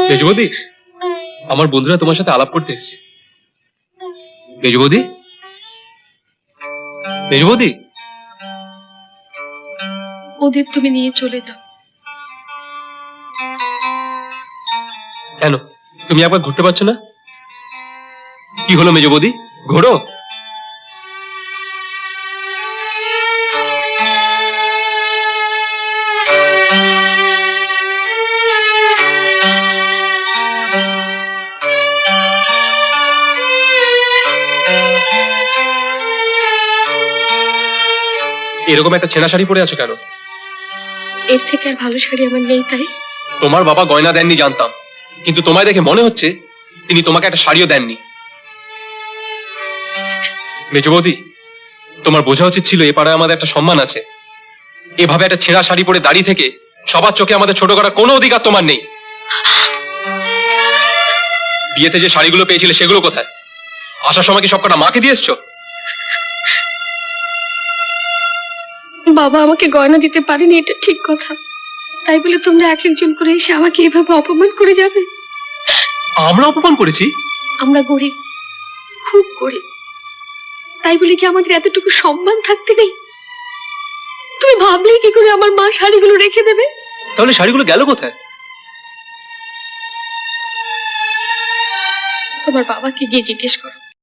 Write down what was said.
মেজবৌদি, আমার বন্ধুরা তোমার সাথে আলাপ করতে এসেছে। মেজবৌদি, মেজবৌদি, ওদের তুমি নিয়ে চলে যাও। কেন তুমি একবার ঘুরতে পারছো না? কি হলো মেজবৌদি, ঘোরো। এরকম একটা ছেঁড়া শাড়ি পরে আছো কেন? এর থেকে আর ভালো শাড়ি আমার নেই তাই। তোমার বাবা গয়না দেননি জানতাম, কিন্তু তোমায় দেখে মনে হচ্ছে তিনি তোমাকে একটা শাড়িও দেননি। মেজবৌদি, তোমার বোঝা উচিত ছিল এ পাড়ায় আমাদের একটা সম্মান আছে। এভাবে একটা ছেঁড়া শাড়ি পরে দাঁড়িয়ে থেকে সবার চোখে আমাদের ছোট করার কোনো অধিকার তোমার নেই। বিয়েতে যে শাড়িগুলো পেয়েছিলে সেগুলো কোথায়? আসার সময় কি সবকটা মাকে দিয়ে এসছো? বাবা আমাকে গয়না দিতে পারেনি, এটা ঠিক কথা। তাই বলে তোমরা এক একজন করে এসে আমাকে এভাবে অপমান করে যাবে? আমরা অপমান করেছি? আমরা গরিব, খুব গরিব, তাই বলে কি আমাদের এতটুকু সম্মান থাকতে নেই? তুমি ভাবলে কি করে আমার মা শাড়িগুলো রেখে দেবে? তাহলে শাড়িগুলো গেল কোথায়? তোমার বাবাকে গিয়ে জিজ্ঞেস করো।